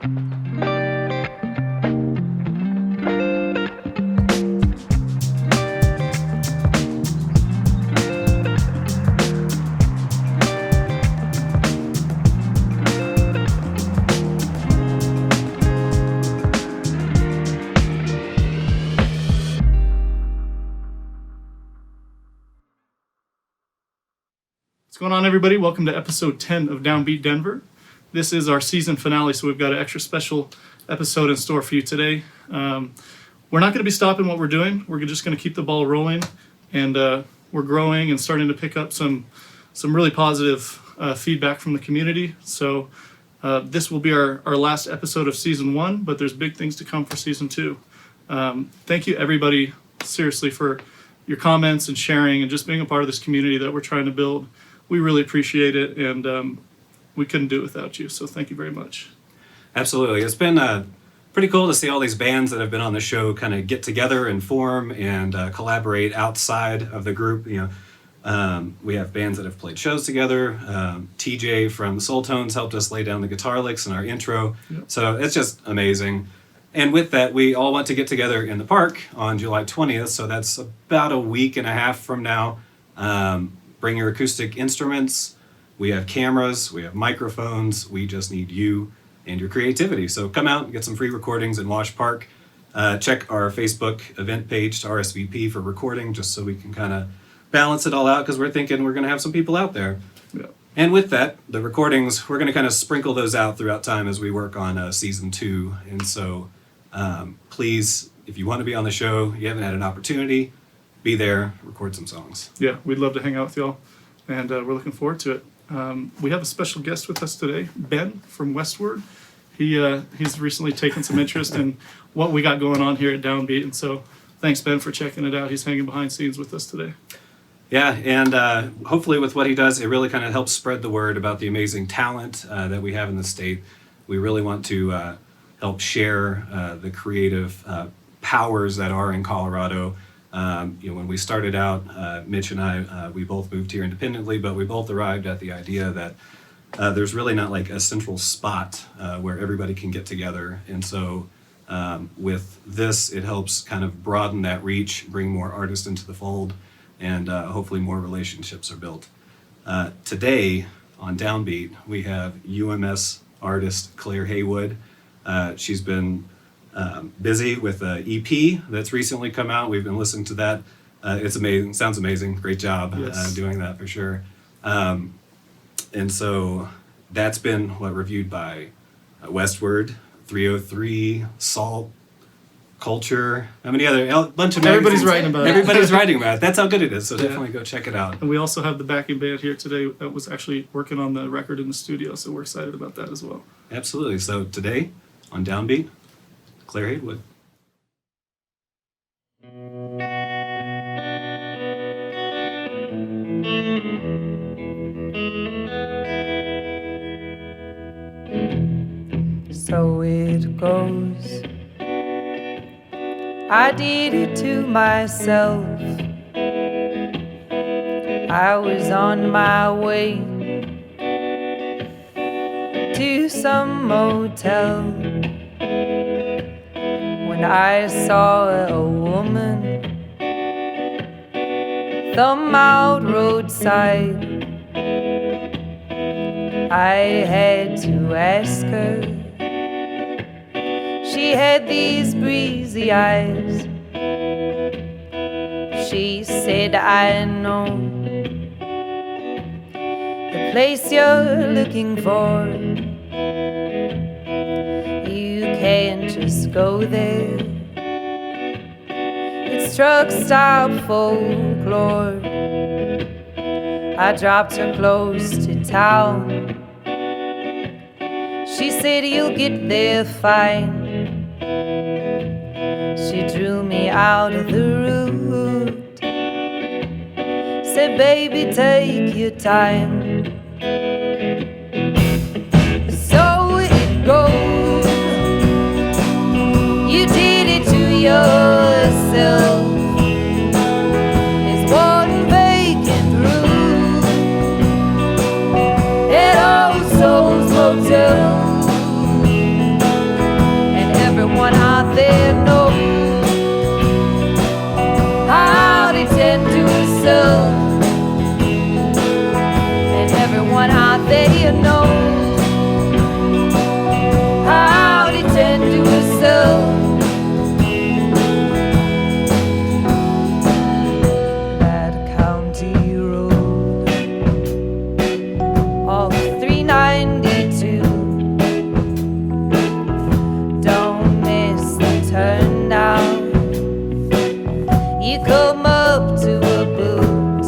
What's going on, everybody? Welcome to episode 10 of DownBeat Denver. This is our season finale, so we've got an extra special episode in store for you today. We're not going to be stopping what we're doing. We're just going to keep the ball rolling, and we're growing and starting to pick up some really positive feedback from the community. So this will be our last episode of season 1, but there's big things to come for season 2. Thank you, everybody, seriously, for your comments and sharing and just being a part of this community that we're trying to build. We really appreciate it, and we couldn't do it without you, so thank you very much. Absolutely. It's been pretty cool to see all these bands that have been on the show kind of get together and form and collaborate outside of the group. We have bands that have played shows together. TJ from Soul Tones helped us lay down the guitar licks in our intro. Yep. So it's just amazing. And with that, we all want to get together in the park on July 20th, so that's about a week and a half from now. Bring your acoustic instruments. We have cameras, we have microphones. We just need you and your creativity. So come out and get some free recordings in Wash Park. Check our Facebook event page to RSVP for recording, just so we can kind of balance it all out, because we're thinking we're going to have some people out there. Yeah. And with that, the recordings, we're going to kind of sprinkle those out throughout time as we work on season 2. And so please, if you want to be on the show, you haven't had an opportunity, be there, record some songs. Yeah, we'd love to hang out with y'all, and we're looking forward to it. We have a special guest with us today, Ben from Westword. He's recently taken some interest in what we got going on here at DownBeat, and so thanks, Ben, for checking it out. He's hanging behind scenes with us today. Yeah, and hopefully with what he does, it really kind of helps spread the word about the amazing talent that we have in the state. We really want to help share the creative powers that are in Colorado. When we started out, Mitch and I, we both moved here independently, but we both arrived at the idea that there's really not like a central spot where everybody can get together. And so with this, it helps kind of broaden that reach, bring more artists into the fold, and hopefully more relationships are built. Today on DownBeat, we have UMS artist Claire Heywood. She's been busy with an EP that's recently come out. We've been listening to that. It's amazing. Sounds amazing. Great job doing that for sure. And so that's been reviewed by Westword, 303, Salt, Culture. How many other? A bunch of Everybody's writing about it. Everybody's writing about it. That's how good it is. So definitely go check it out. And we also have the backing band here today that was actually working on the record in the studio, so we're excited about that as well. Absolutely. So today on DownBeat, Claire Heywood. So it goes. I did it to myself. I was on my way to some motel when I saw a woman thumb out roadside. I had to ask her. She had these breezy eyes. She said, I know the place you're looking for. You can't just go there. It's truck stop folklore. I dropped her close to town. She said, you'll get there fine. She drew me out of the route. Said, baby, take your time. So it goes. You did it to yourself. It's one vacant room at Old Souls Motel. they know how to tend to herself. That county road off 392, don't miss the turn down. You come up to a boot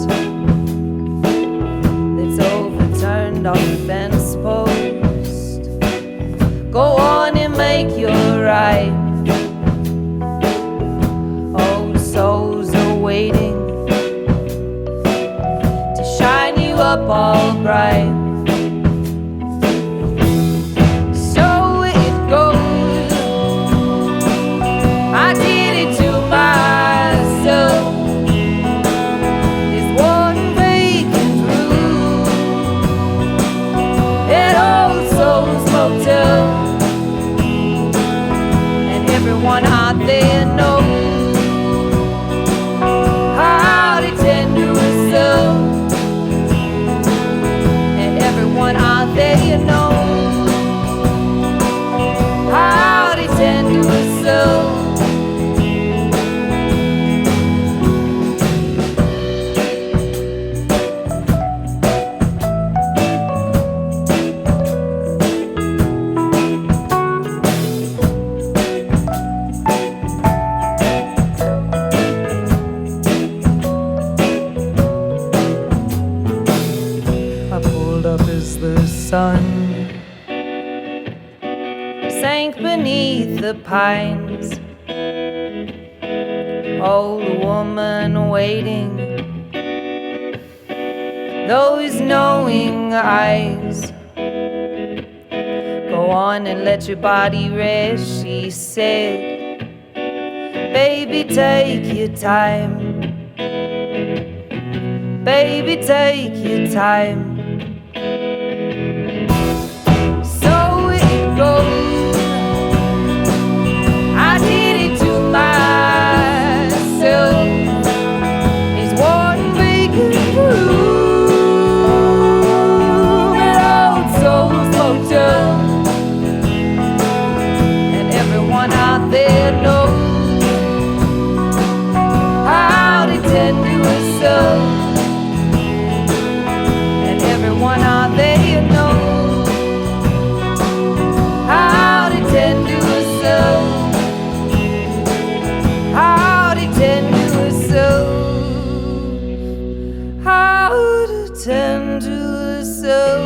that's overturned on the fence post. Go on and make your right. Old souls are waiting to shine you up all bright. So it goes. I did it to myself. There's one vacant room at Old Souls Motel, and everyone out there knows how to tend to herself. And everyone out there knows how to tend to herself. I pulled up as the sun sank beneath the pines. Old woman waiting, those knowing eyes. Go on and let your body rest, she said. Baby, take your time. Baby, take your time. So it goes. I did it to myself. There's one vacant room at Old Souls Motel, and everyone out there knows how to tend to herself. And everyone out there knows how to tend to herself. How to tend to herself. How to tend to herself.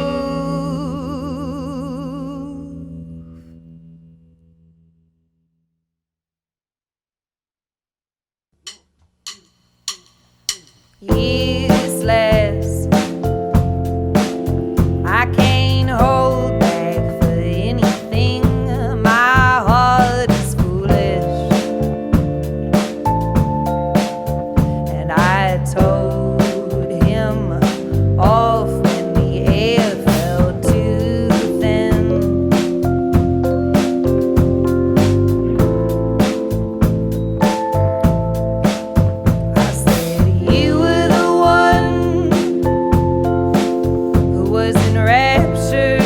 Useless. I can't hold back for anything. My heart is foolish, and I told him off when the air felt too thin. I said you were the one who was enraptured.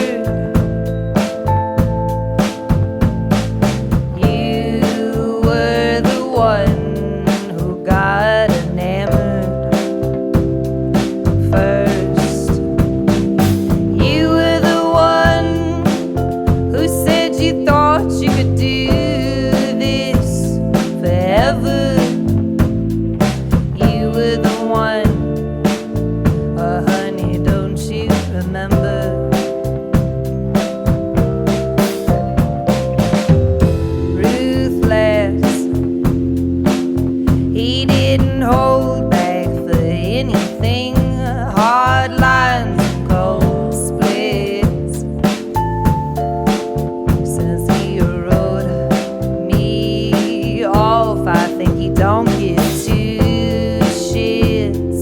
You were the one who got enamored first. You were the one who said you thought you could do this forever. You were the one, oh honey, don't you remember? Ruthless. He didn't hold back for anything. Hard lines and cold splits. Since he wrote me off, I think he don't give two shits.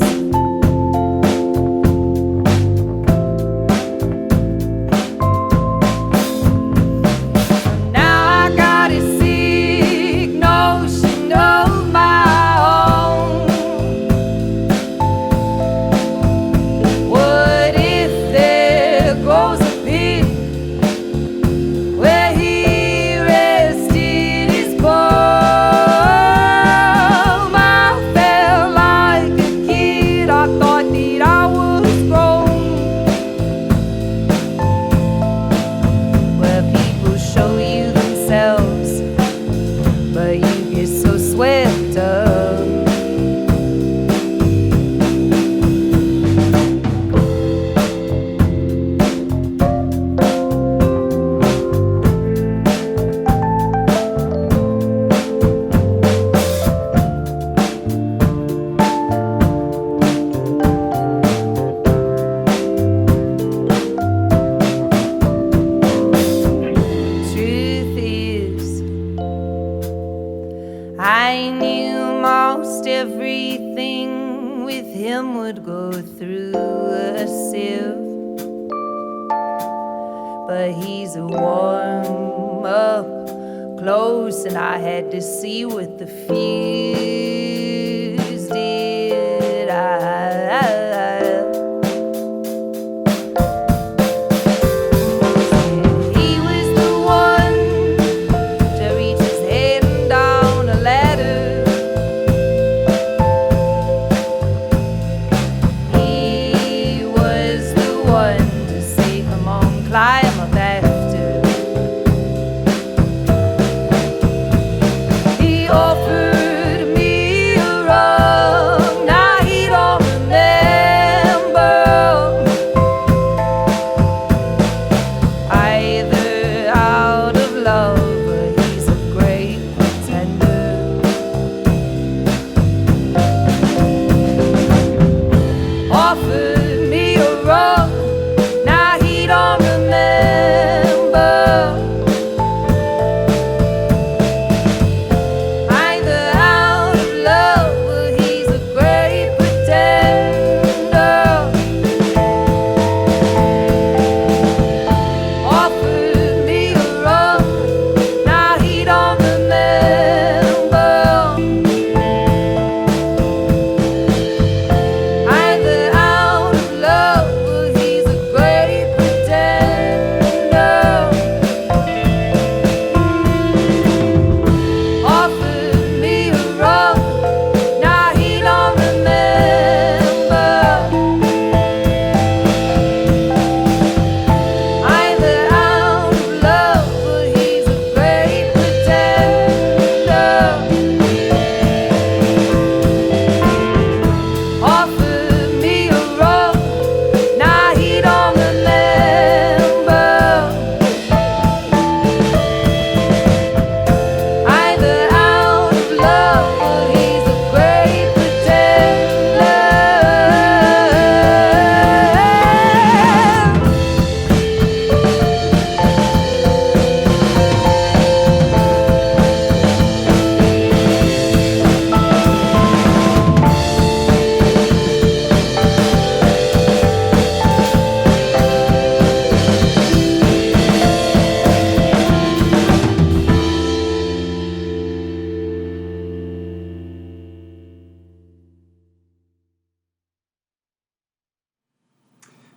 but he's a warm up close, and I had to see what the fuse did. He was the one to reach his head down a ladder. He was the one to say, come on, climb up after. He offered me a rug, now he don't remember. Either out of love or he's a great pretender. Offered me a rug, now he don't remember. Either out of love or he's a great pretender. Offered me a rug, now he don't remember. Either out of love or he's a great pretender. Offered me a rug, now he don't remember. Either out of love or he's a great pretender. Offered me a rug, now he don't remember. Either out of love or he's a great pretender.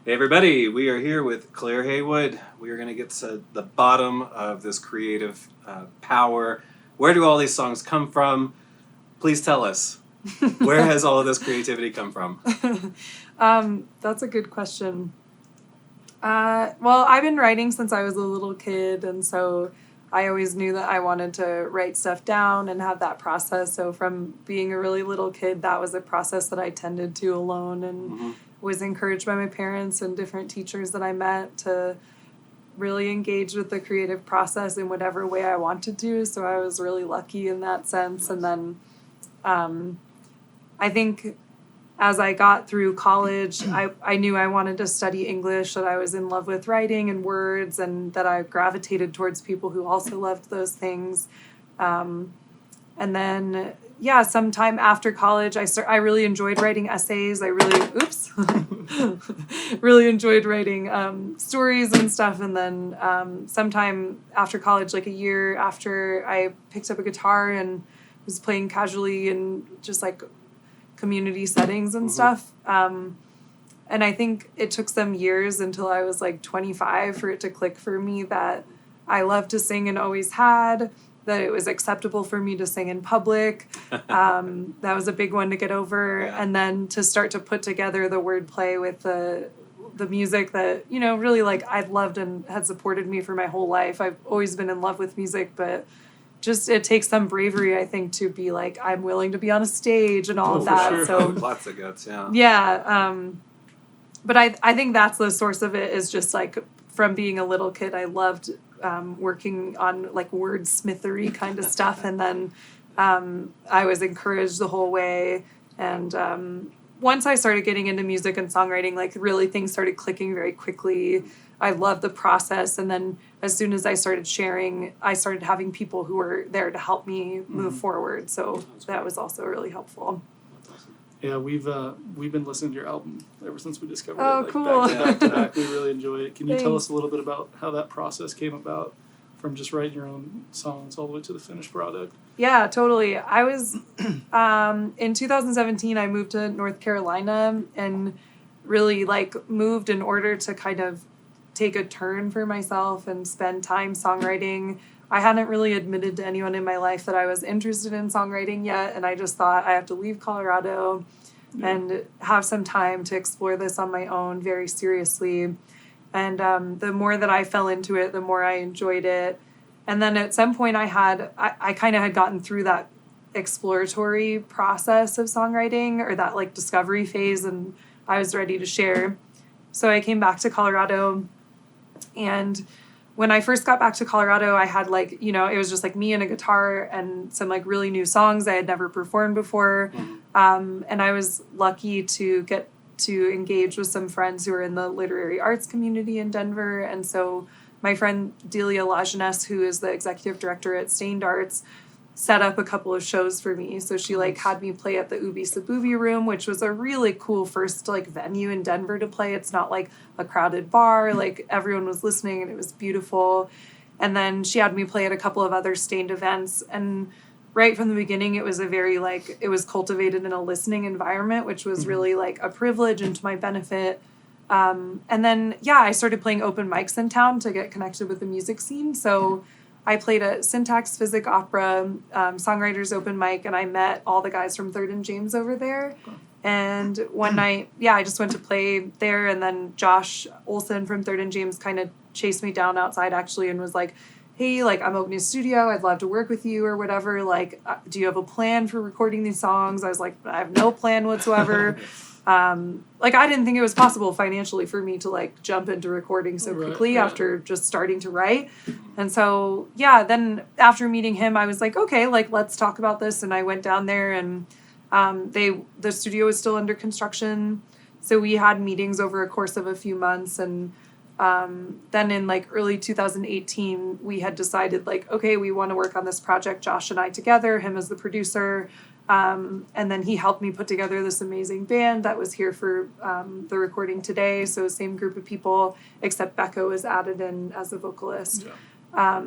Hey everybody, we are here with Claire Heywood. We are going to get to the bottom of this creative power. Where do all these songs come from? Please tell us. Where has all of this creativity come from? That's a good question. Well, I've been writing since I was a little kid, and so I always knew that I wanted to write stuff down and have that process. So from being a really little kid, that was a process that I tended to alone, and was encouraged by my parents and different teachers that I met to really engage with the creative process in whatever way I wanted to. So I was really lucky in that sense. And then I think as I got through college, I knew I wanted to study English, that I was in love with writing and words, and that I gravitated towards people who also loved those things. And then, yeah, sometime after college, I really enjoyed writing essays. I really enjoyed writing stories and stuff. And then sometime after college, like a year after, I picked up a guitar and was playing casually in just like community settings and stuff. And I think it took some years until I was like 25 for it to click for me that I loved to sing and always had, that it was acceptable for me to sing in public. That was a big one to get over. Yeah. And then to start to put together the wordplay with the music that, you know, really like I'd loved and had supported me for my whole life. I've always been in love with music, but just it takes some bravery, I think, to be like, I'm willing to be on a stage and all of for that. sure. So Lots of guts, yeah. yeah. But I think that's the source of it, is just like from being a little kid, I loved working on like wordsmithery kind of stuff. And then I was encouraged the whole way. And once I started getting into music and songwriting, like really things started clicking very quickly. I loved the process. And then as soon as I started sharing, I started having people who were there to help me move forward. So that was also really helpful. Yeah, we've been listening to your album ever since we discovered Oh, it. Like, cool. Back to back. We really enjoy it. Can you tell Thanks. us a little bit about how that process came about, from just writing your own songs all the way to the finished product? Yeah, totally. I was in 2017. I moved to North Carolina and really like moved in order to kind of take a turn for myself and spend time songwriting. I hadn't really admitted to anyone in my life that I was interested in songwriting yet, and I just thought I have to leave Colorado and have some time to explore this on my own very seriously. And the more that I fell into it, the more I enjoyed it. And then at some point I kind of had gotten through that exploratory process of songwriting, or that like discovery phase, and I was ready to share. So I came back to Colorado, and when I first got back to Colorado, I had like, you know, it was just like me and a guitar and some like really new songs I had never performed before. And I was lucky to get to engage with some friends who are in the literary arts community in Denver. And so my friend Delia Lajeunesse, who is the executive director at Stained Arts, set up a couple of shows for me. So she like had me play at the Ubi Sabubi Room, which was a really cool first like venue in Denver to play. It's not like a crowded bar, like everyone was listening and it was beautiful. And then she had me play at a couple of other Stained events. And right from the beginning, it was a very like, it was cultivated in a listening environment, which was really like a privilege and to my benefit. And then, yeah, I started playing open mics in town to get connected with the music scene. So I played at Syntax Physic Opera Songwriters Open Mic, and I met all the guys from Third and James over there. And one night, yeah, I just went to play there, and then Josh Olson from Third and James kind of chased me down outside, actually, and was like, hey, like, I'm opening a studio. I'd love to work with you or whatever. Like, do you have a plan for recording these songs? I was like, I have no plan whatsoever. Like, I didn't think it was possible financially for me to, like, jump into recording so quickly after just starting to write. And so, yeah, then after meeting him, I was like, okay, like, let's talk about this. And I went down there, and the studio was still under construction. So we had meetings over a course of a few months. And then in, like, early 2018, we had decided, like, okay, we want to work on this project, Josh and I together, him as the producer. And then he helped me put together this amazing band that was here for the recording today. So same group of people, except Becca was added in as a vocalist. Yeah.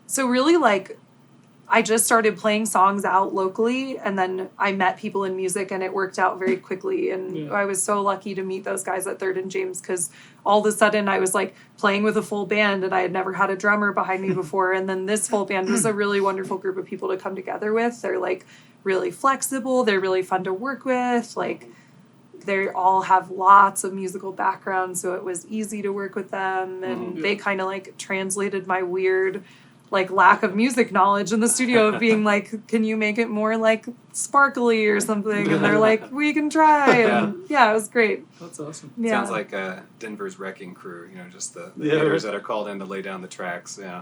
So really, like, I just started playing songs out locally, and then I met people in music, and it worked out very quickly. And I was so lucky to meet those guys at Third and James, because all of a sudden I was like playing with a full band, and I had never had a drummer behind me before. And then this full band was a really wonderful group of people to come together with. They're like really flexible. They're really fun to work with. Like, they all have lots of musical background, so it was easy to work with them. And they kind of like translated my weird like lack of music knowledge in the studio of being like, can you make it more like sparkly or something? And they're like, we can try. And yeah, it was great. That's awesome. Yeah. Sounds like Denver's wrecking crew, you know, just the hitters that are called in to lay down the tracks. Yeah.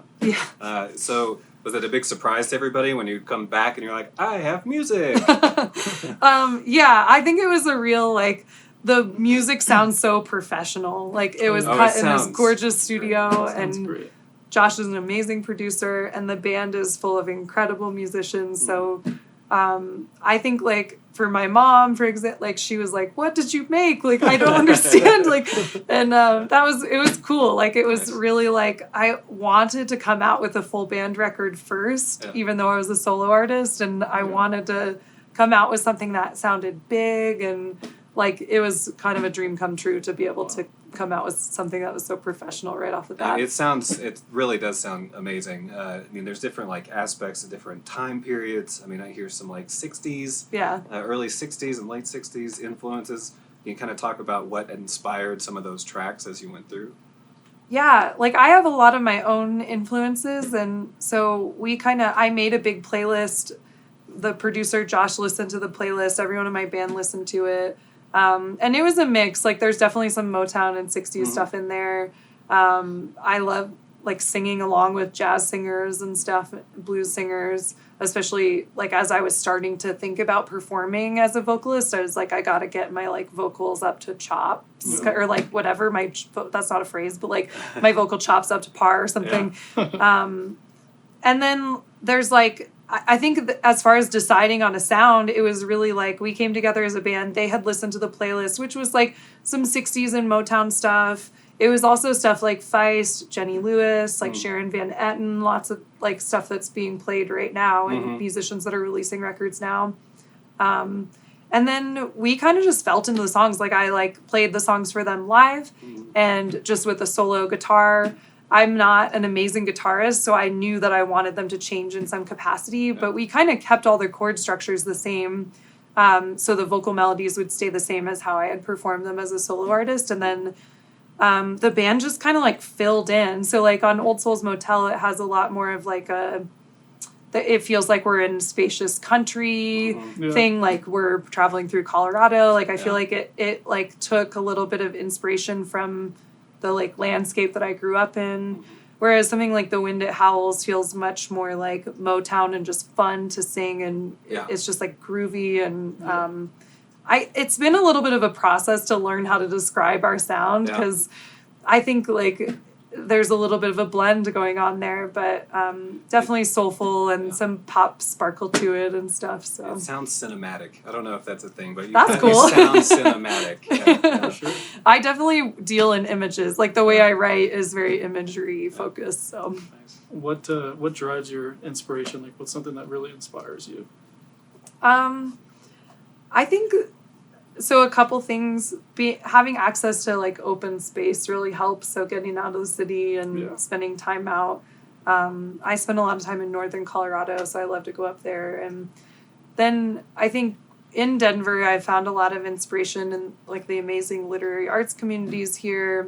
So was it a big surprise to everybody when you come back and you're like, I have music? Yeah, I think it was a real, like, the music sounds so professional. Like, it was cut in this gorgeous studio, and great. Josh is an amazing producer, and the band is full of incredible musicians. So I think, like, for my mom, for example, like, she was like, what did you make? Like, I don't understand. Like, and it was cool. Like, it was really, like, I wanted to come out with a full band record first, even though I was a solo artist, and I wanted to come out with something that sounded big, and like, it was kind of a dream come true to be able to come out with something that was so professional right off the bat. It really does sound amazing. I mean, there's different like aspects of different time periods. I mean, I hear some like 60s, early 60s and late 60s influences. You can kind of talk about what inspired some of those tracks as you went through. Yeah, like, I have a lot of my own influences, and so I made a big playlist. The producer, Josh, listened to the playlist. Everyone in my band listened to it. And it was a mix. Like, there's definitely some Motown and 60s stuff in there. I love, like, singing along with jazz singers and stuff, blues singers, especially, like, as I was starting to think about performing as a vocalist. I was like, I gotta get my, like, vocals up to chops, or, like, whatever, that's not a phrase, but, like, my vocal chops up to par or something. And then there's, like, I think as far as deciding on a sound, it was really like we came together as a band. They had listened to the playlist, which was like some 60s and Motown stuff. It was also stuff like Feist, Jenny Lewis, like Sharon Van Etten, lots of like stuff that's being played right now and musicians that are releasing records now. And then we kind of just felt into the songs. Like I like played the songs for them live and just with a solo guitar. I'm not an amazing guitarist, so I knew that I wanted them to change in some capacity, but we kind of kept all their chord structures the same. So the vocal melodies would stay the same as how I had performed them as a solo artist. And then the band just kind of like filled in. So like on Old Souls Motel, it has a lot more of like it feels like we're in spacious country thing. Like we're traveling through Colorado. Like I feel like it like took a little bit of inspiration from the like landscape that I grew up in. Whereas something like The Wind It Howls feels much more like Motown and just fun to sing. And it's just like groovy. And it's been a little bit of a process to learn how to describe our sound because I think like there's a little bit of a blend going on there, but definitely soulful and some pop sparkle to it and stuff. So it sounds cinematic. I don't know if that's a thing, but that's cool. It sounds cinematic. Yeah, sure. I definitely deal in images. Like the way I write is very imagery focused. So, What drives your inspiration? Like, what's something that really inspires you? I think. So a couple things, having access to like open space really helps. So getting out of the city and spending time out. I spend a lot of time in northern Colorado, so I love to go up there. And then I think in Denver, I found a lot of inspiration in like the amazing literary arts communities here.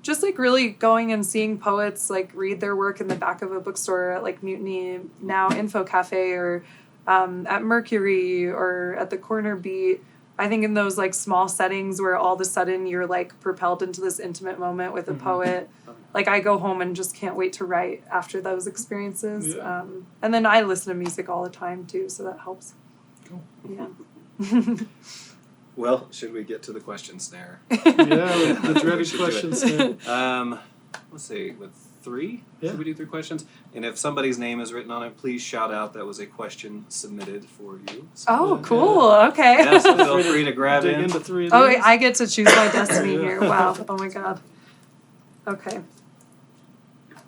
Just like really going and seeing poets like read their work in the back of a bookstore at like Mutiny Now Info Cafe or at Mercury or at the Corner Beat. I think in those like small settings where all of a sudden you're like propelled into this intimate moment with a poet, like I go home and just can't wait to write after those experiences. And then I listen to music all the time too, so that helps. Cool. Yeah. Well, should we get to the question snare? The dreaded question snare. Let's see, with 3? Yeah. Should we do 3 questions? And if somebody's name is written on it, please shout out that was a question submitted for you. So, Oh, cool. Okay. yeah, so feel free to grab Dig in. into 3 of Oh, these. I get to choose my destiny here. Wow. Oh my God. Okay.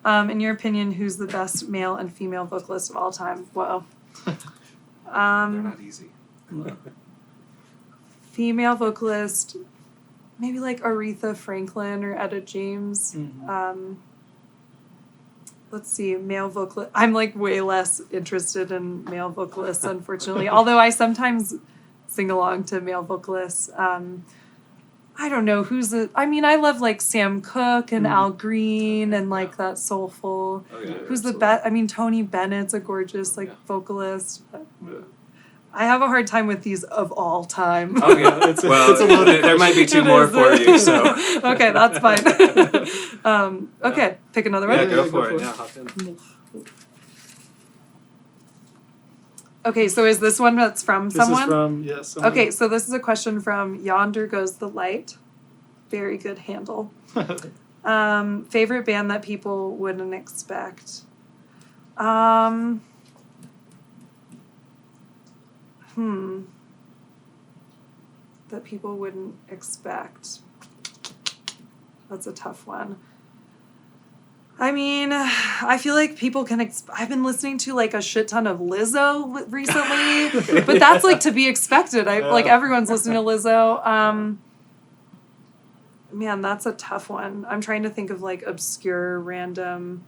In your opinion, who's the best male and female vocalist of all time? Whoa. They're not easy. Female vocalist, maybe like Aretha Franklin or Etta James. Let's see, male vocalist. I'm like way less interested in male vocalists, unfortunately. Although I sometimes sing along to male vocalists. I don't know I love like Sam Cooke and Al Green and like that soulful. Oh, yeah, Who's the absolutely. best? I mean, Tony Bennett's a gorgeous like vocalist. I have a hard time with these of all time. Oh, yeah. It's a loaded there might be 2 It more is. for you, so. Okay, that's fine. Okay, pick another one. Yeah, go go for for it. it. Yeah, hop in. Okay, so is this one that's from This someone? is from, someone. Okay, so this is a question from Yonder Goes the Light. Very good handle. Favorite band that people wouldn't expect? That people wouldn't expect. That's a tough one. I mean, I feel like people can. I've been listening to like a shit ton of Lizzo recently, but that's like to be expected. Like everyone's listening to Lizzo. Man, that's a tough one. I'm trying to think of like obscure, random.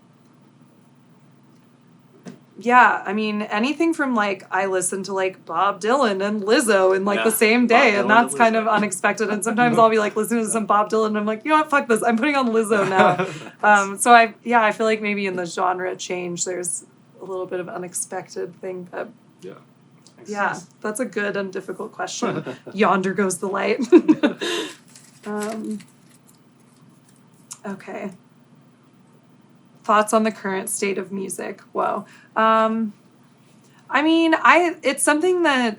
Yeah, I mean anything from like I listen to like Bob Dylan and Lizzo in like the same day, Bob and Dylan that's and kind of Lizzo. unexpected. And sometimes I'll be like listening to some Bob Dylan, and I'm like, you know what, fuck this, I'm putting on Lizzo now. So I feel like maybe in the genre change, there's a little bit of unexpected thing, but yeah, that's a good and difficult question. Yonder goes the light. Okay. Thoughts on the current state of music? Whoa. I mean, it's something that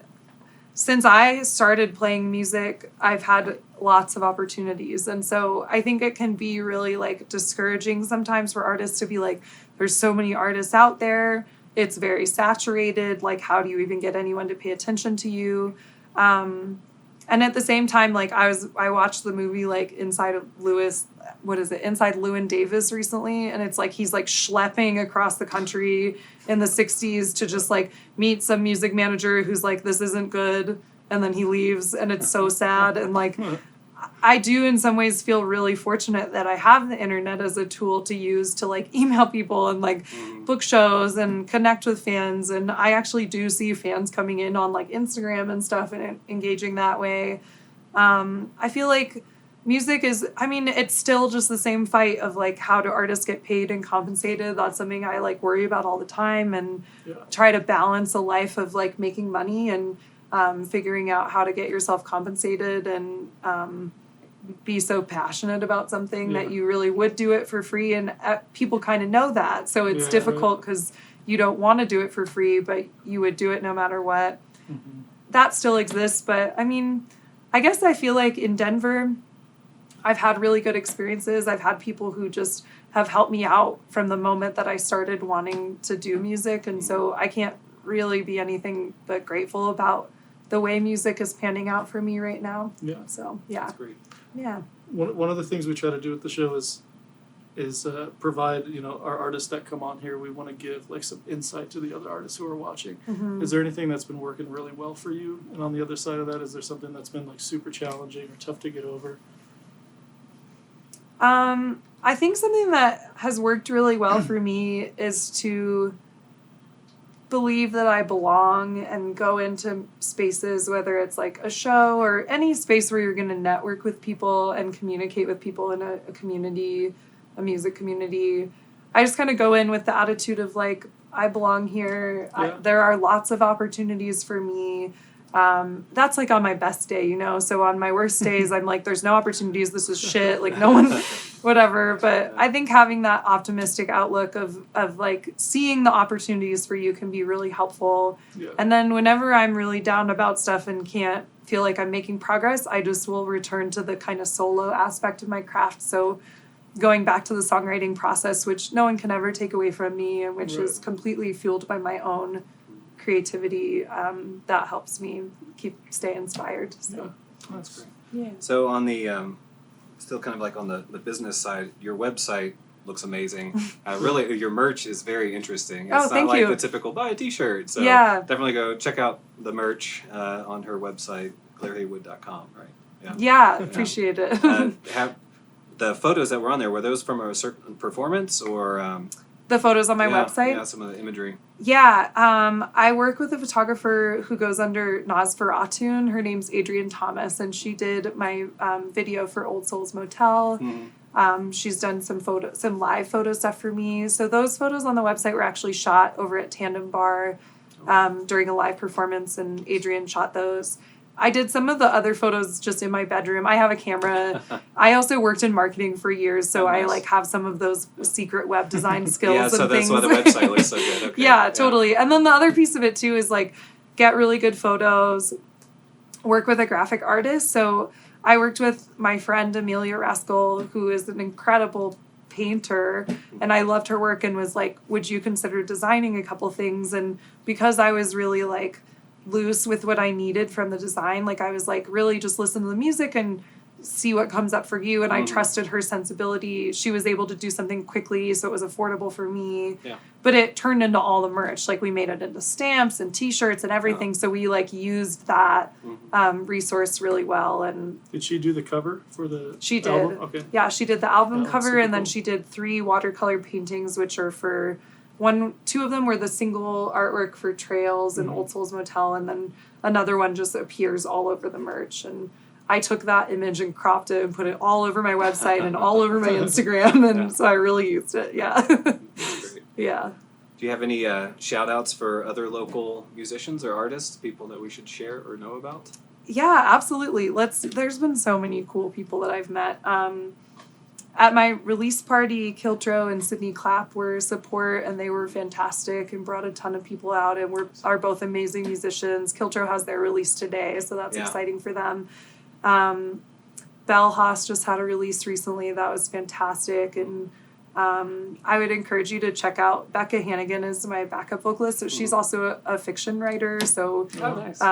since I started playing music, I've had lots of opportunities. And so I think it can be really like discouraging sometimes for artists to be like, there's so many artists out there. it's very saturated. Like, how do you even get anyone to pay attention to you? And at the same time, like, I watched the movie, like, Inside Llewyn Davis recently, and it's like he's like schlepping across the country in the 60s to just like meet some music manager who's like, this isn't good, and then he leaves, and it's so sad. And like, I do in some ways feel really fortunate that I have the internet as a tool to use to like email people and like book shows and connect with fans. And I actually do see fans coming in on like Instagram and stuff and engaging that way. I feel like music is, I mean, it's still just the same fight of like, how do artists get paid and compensated? That's something I like worry about all the time, and try to balance a life of like making money and figuring out how to get yourself compensated and be so passionate about something that you really would do it for free. And people kind of know that. So it's difficult because you don't want to do it for free, but you would do it no matter what. Mm-hmm. That still exists. But I mean, I guess I feel like in Denver, I've had really good experiences. I've had people who just have helped me out from the moment that I started wanting to do music. And so I can't really be anything but grateful about the way music is panning out for me right now. Yeah. So, yeah. That's great. Yeah. One of the things we try to do with the show is provide, you know, our artists that come on here, we want to give like some insight to the other artists who are watching. Mm-hmm. Is there anything that's been working really well for you? And on the other side of that, is there something that's been like super challenging or tough to get over? I think something that has worked really well for me is to believe that I belong and go into spaces, whether it's like a show or any space where you're going to network with people and communicate with people in a community, a music community. I just kind of go in with the attitude of like, I belong here. Yeah. There are lots of opportunities for me. That's like on my best day, you know? So on my worst days, I'm like, there's no opportunities. This is shit. Like no one, whatever. But I think having that optimistic outlook of like seeing the opportunities for you can be really helpful. Yeah. And then whenever I'm really down about stuff and can't feel like I'm making progress, I just will return to the kind of solo aspect of my craft. So going back to the songwriting process, which no one can ever take away from me, and which is completely fueled by my own creativity, that helps me stay inspired. So. Yeah, that's great. Yeah. So on the still kind of like on the business side, your website looks amazing. Really, your merch is very interesting. It's not like the typical buy a t-shirt. So definitely go check out the merch on her website, claireheywood.com, right? Yeah, appreciate it. Have the photos that were on there, were those from a certain performance or the photos on my website? Yeah, some of the imagery. Yeah, I work with a photographer who goes under Nosferatun. Her name's Adrienne Thomas, and she did my video for Old Souls Motel. Mm-hmm. She's done some live photo stuff for me. So those photos on the website were actually shot over at Tandem Bar during a live performance, and Adrienne shot those. I did some of the other photos just in my bedroom. I have a camera. I also worked in marketing for years, so I like have some of those secret web design skills and things. Yeah, so that's why the website looks so good. Okay. Yeah, totally. And then the other piece of it too is like get really good photos, work with a graphic artist. So I worked with my friend Amelia Rascal, who is an incredible painter, and I loved her work and was like, would you consider designing a couple things? And because I was really like loose with what I needed from the design, like I was like, really just listen to the music and see what comes up for you. And I trusted her sensibility. She was able to do something quickly, so it was affordable for me. Yeah. But it turned into all the merch. Like we made it into stamps and t-shirts and everything. So we like used that resource really well. And did she do the cover for the She did. album? Okay. Yeah, she did the album cover, and then she did 3 watercolor paintings, which are for 2 of them were the single artwork for Trails and Old Souls Motel, and then another one just appears all over the merch. And I took that image and cropped it and put it all over my website and all over my Instagram, and so I really used it. Yeah. Great. Yeah. Do you have any shout outs for other local musicians or artists, people that we should share or know about? Yeah, absolutely. There's been so many cool people that I've met. At my release party, Kiltro and Sydney Clapp were support, and they were fantastic and brought a ton of people out, and are both amazing musicians. Kiltro has their release today, so that's exciting for them. Bell Haas just had a release recently that was fantastic, and I would encourage you to check out Becca Hannigan is my backup vocalist. So she's also a fiction writer. So Nice.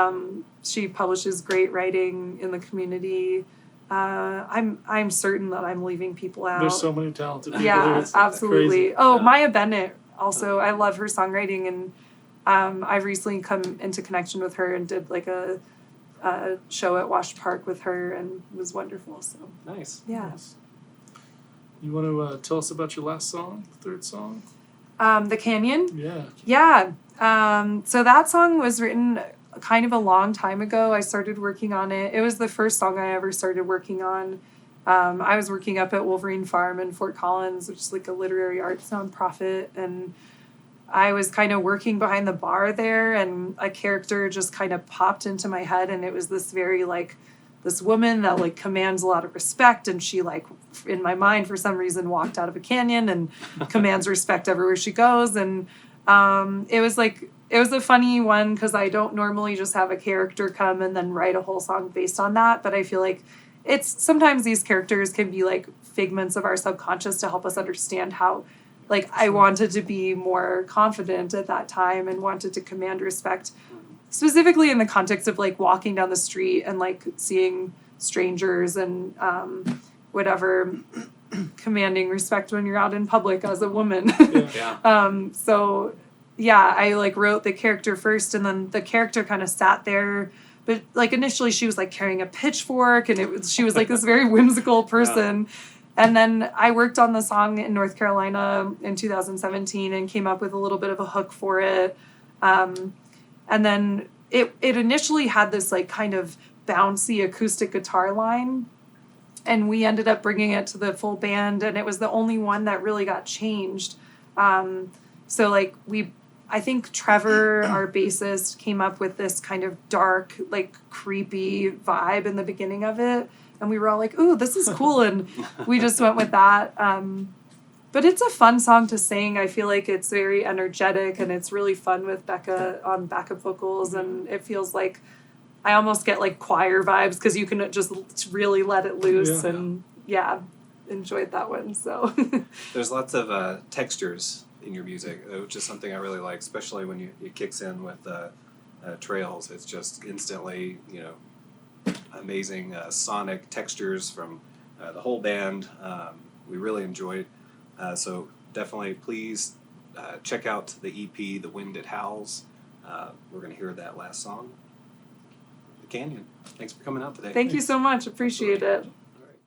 she publishes great writing in the community. I'm certain that I'm leaving people out. There's so many talented people. Yeah, It's absolutely. crazy. Oh, Yeah. Maya Bennett also. I love her songwriting, and I've recently come into connection with her and did like a show at Wash Park with her, and it was wonderful. So Nice. yeah. Nice. You want to tell us about your last song, the third song? The Canyon. Yeah. Yeah. So that song was written kind of a long time ago. I started working on it. It was the first song I ever started working on. I was working up at Wolverine Farm in Fort Collins, which is like a literary arts nonprofit, and I was kind of working behind the bar there, and a character just kind of popped into my head, and it was this very like this woman that like commands a lot of respect, and she like in my mind for some reason walked out of a canyon and commands respect everywhere she goes, and it was a funny one because I don't normally just have a character come and then write a whole song based on that, but I feel like it's sometimes these characters can be like figments of our subconscious to help us understand how like I wanted to be more confident at that time and wanted to command respect, specifically in the context of like walking down the street and like seeing strangers and whatever, commanding respect when you're out in public as a woman. Yeah. So yeah, I like wrote the character first, and then the character kind of sat there. But like initially she was like carrying a pitchfork, and she was like this very whimsical person. And then I worked on the song in North Carolina in 2017 and came up with a little bit of a hook for it. And then it initially had this like kind of bouncy acoustic guitar line, and we ended up bringing it to the full band, and it was the only one that really got changed. So like I think Trevor, our bassist, came up with this kind of dark, like creepy vibe in the beginning of it. And we were all like, ooh, this is cool. And we just went with that. But it's a fun song to sing. I feel like it's very energetic, and it's really fun with Becca on backup vocals. And it feels like I almost get like choir vibes because you can just really let it loose. Yeah. And yeah, enjoyed that one. So There's lots of textures in your music, which is something I really like, especially when it kicks in with trails. It's just instantly, amazing sonic textures from the whole band. We really enjoyed. So definitely, please check out the EP, The Wind It Howls. We're going to hear that last song, The Canyon. Thanks for coming out today. thank you so much. Appreciate it. All right.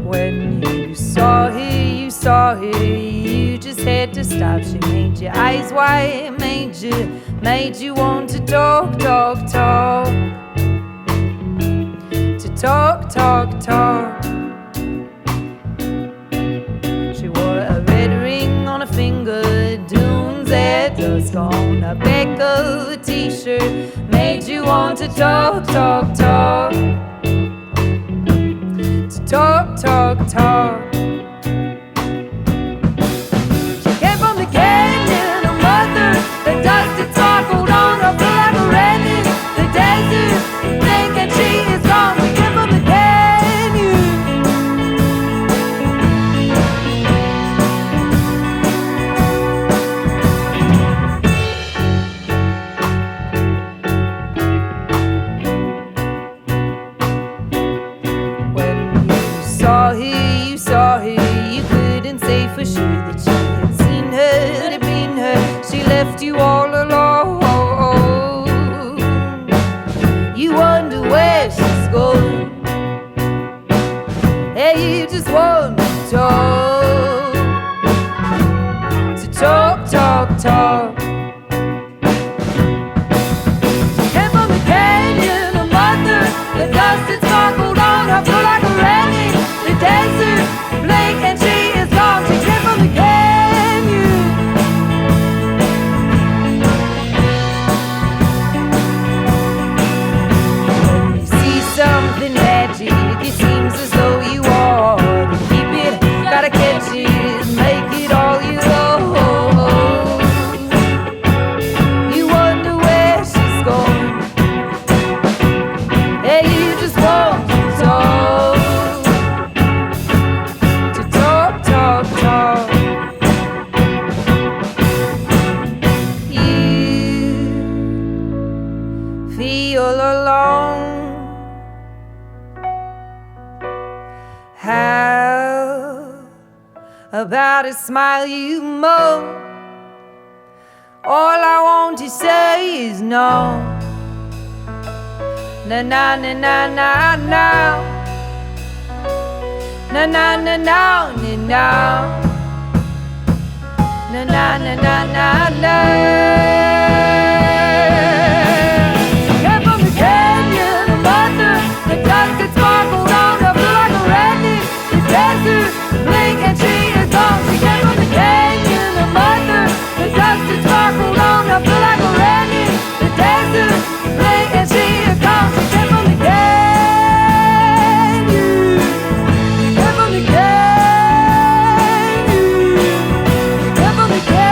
When you saw her, you just had to stop. She made your eyes wide, made you want to talk. To talk. She wore a red ring on her finger, dunes at dusk on the back of a t-shirt, made you want to talk. Talk. She came from the canyon, her mother, the dusty sparkled on her feel like a red in the desert, thinking she is gone. We came from the canyon. When you saw about a smile you mold. All I want to say is no. Na na na na na na. Na na na na na na. Na na na na na na. Came from the canyon of mother, the dust that sparkled on her blue like a redness. The desert, blink and she is gone. She came from the canyon of mother, the dust that sparkled on her blue like a redness. The desert, blink and she is gone. She came from the canyon. Came from the canyon. Came from the canyon.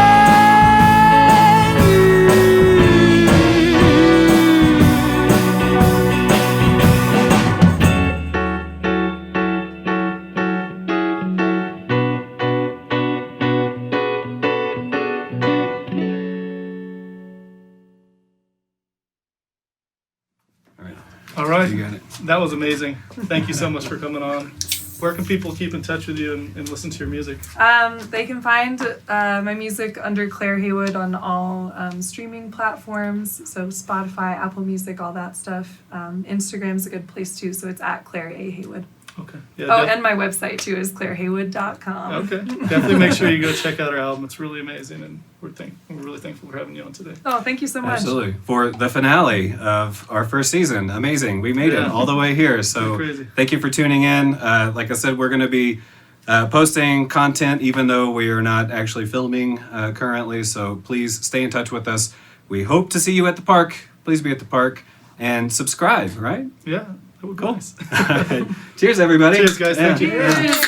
All right. All right. You got it. That was amazing. Thank you so much for coming on. Where can people keep in touch with you and listen to your music? They can find my music under Claire Heywood on all streaming platforms, so Spotify, Apple Music, all that stuff. Instagram's a good place too, so it's at Claire A. Heywood. Okay. Yeah, Oh, and my website too is claireheywood.com. okay. Definitely make sure you go check out our album. It's really amazing, and we're really thankful for having you on today. Oh, thank you so much. Absolutely. For the finale of our first season. Amazing. We made it Yeah. all the way here. So Crazy. thank you for tuning in. Like I said, we're going to be posting content even though we are not actually filming currently. So please stay in touch with us. We hope to see you at the park. Please be at the park and subscribe, right? Yeah, that would be Cool. nice. Cheers, everybody. Cheers, guys. Thank you. Yeah. Cheers.